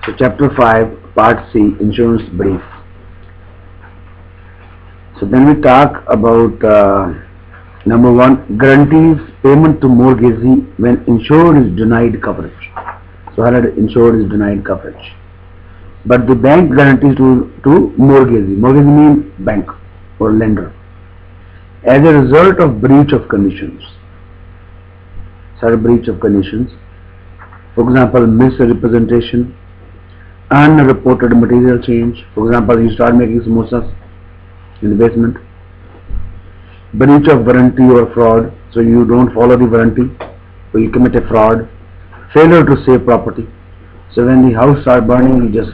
So chapter 5, part C, insurance brief. So then we talk about number 1, guarantees payment to mortgagee when insured is denied coverage. So already insured is denied coverage, but the bank guarantees to mortgagee. Mortgagee means bank or lender as a result of breach of conditions. So breach of conditions, for example, misrepresentation, unreported material change. For example, you start making samosas in the basement. Breach of warranty or fraud, so you don't follow the warranty, or you commit a fraud. Failure to save property, so when the house starts burning, you just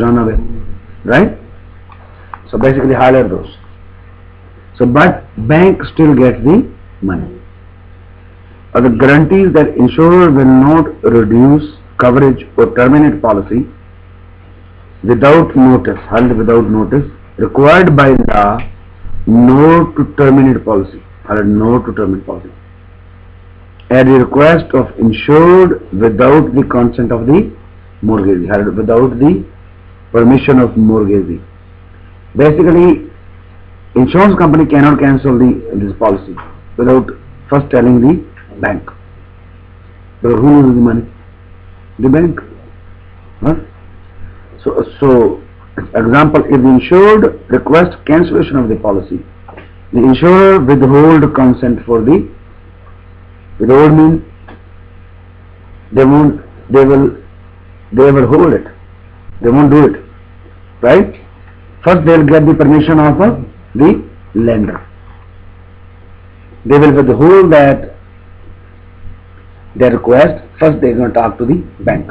run away, right? So basically highlight those. So but bank still gets the money. Or the guarantees that insurer will not reduce coverage or terminate policy without notice, required by law, not to terminate policy, or not to terminate policy, at the request of insured without the consent of the mortgagee, or without the permission of mortgagee. Basically, insurance company cannot cancel this policy without first telling the bank. But who loses the money? The bank. Huh? So example, if the insured requests cancellation of the policy, the insurer withhold consent for the withhold means they will hold it. They won't do it. Right? First they will get the permission of the lender. They will withhold that their request. First they are going to talk to the bank.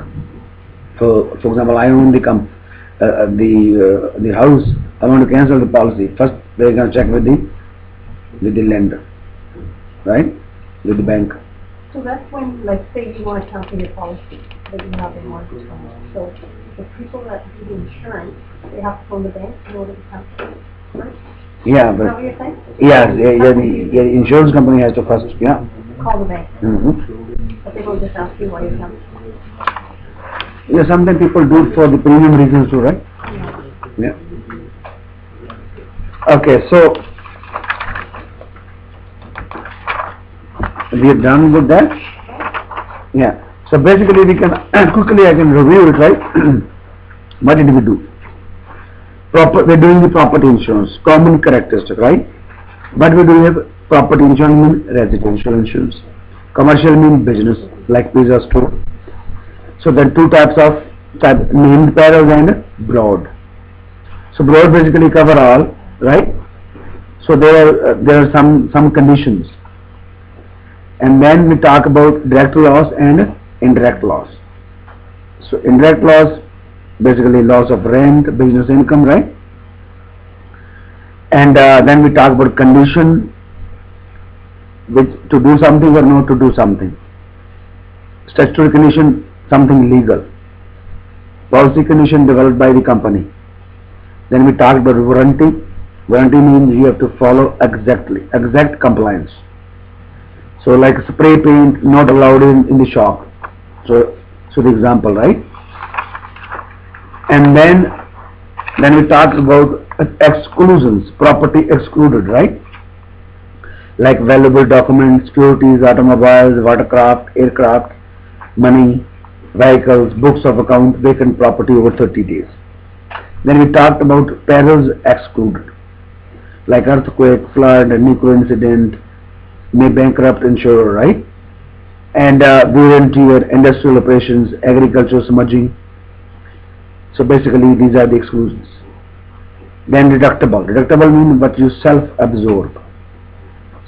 So for example, I own the house, I want to cancel the policy. First they are going to check with the lender, right? With the bank. So that's when, like, say you want to cancel your policy that you have a mortgage on. So the people that do the insurance, they have to phone the bank in order to cancel it, right? Yeah, Is but that what you're saying? the insurance company has to first, Call the bank. But they will just ask you why you're canceling. Yeah, sometimes people do it for the premium reasons too, right? Yeah. Okay, so we are done with that. Yeah. So basically, we can quickly I can review it, right? What did we do? We're doing the property insurance, common characteristic, right? What we do have property insurance means residential insurance. Commercial means business, like pizza store. So there are two types of named perils and broad. So broad basically cover all, right? So there are some conditions, and then we talk about direct loss and indirect loss. So indirect loss basically loss of rent, business income, right? And then we talk about condition, which to do something or not to do something. Statutory condition, something legal. Policy condition developed by the company. Then we talked about warranty. Warranty means you have to follow exact compliance. So like spray paint not allowed in the shop. So the example, right? And then we talked about exclusions, property excluded, right? Like valuable documents, securities, automobiles, watercraft, aircraft, money, vehicles, books of account, vacant property over 30 days. Then we talked about perils excluded, like earthquake, flood, nuclear incident, may bankrupt insurer, right? And wear and tear, industrial operations, agriculture smudging. So basically these are the exclusions. Then deductible. Deductible means what you self-absorb.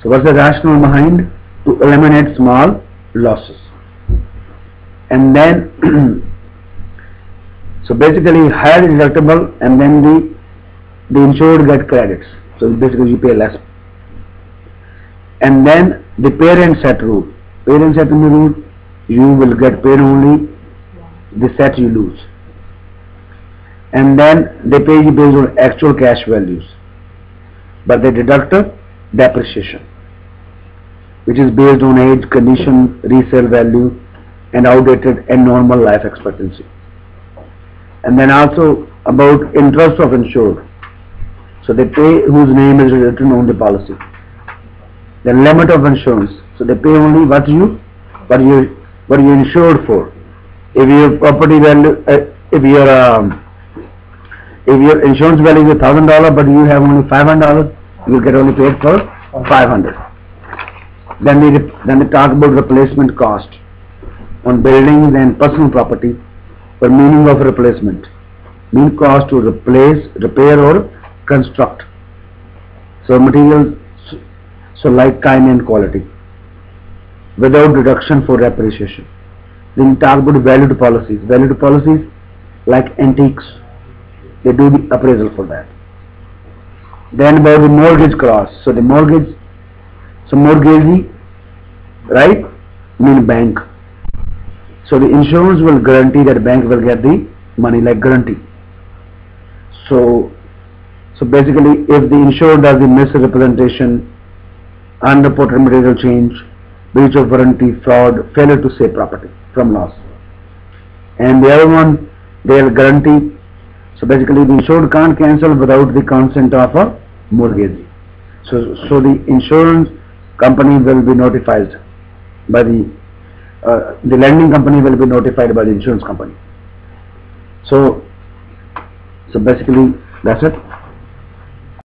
So what's the rationale behind? To eliminate small losses. And then so basically higher deductible, and then the insured get credits. So basically you pay less. And then the parent set rule. Parent set rule, you will get paid only the set you lose. And then they pay you based on actual cash values, but they deduct depreciation, which is based on age, condition, resale value, and outdated and normal life expectancy. And then also about interest of insured. So they pay whose name is written on the policy. The limit of insurance. So they pay only what you insured for. If your property value, if your insurance value is $1,000, but you have only $500, you will get only paid for $500. Then they talk about replacement cost on buildings and personal property. For meaning of replacement, mean cost to replace, repair or construct. So materials, so like kind and quality, without deduction for appreciation. Then talk about valued policies. Valued policies like antiques, they do the appraisal for that. Then about the mortgage clause. So the mortgage, so mortgagee, right, mean bank. So the insurance will guarantee that bank will get the money, like guarantee. So basically, if the insured does the misrepresentation, unreported material change, breach of warranty, fraud, failure to save property from loss. And the other one, they will guarantee. So basically, the insured can't cancel without the consent of a mortgagee. So the insurance company will be notified by the lending company will be notified by the insurance company. So basically that's it.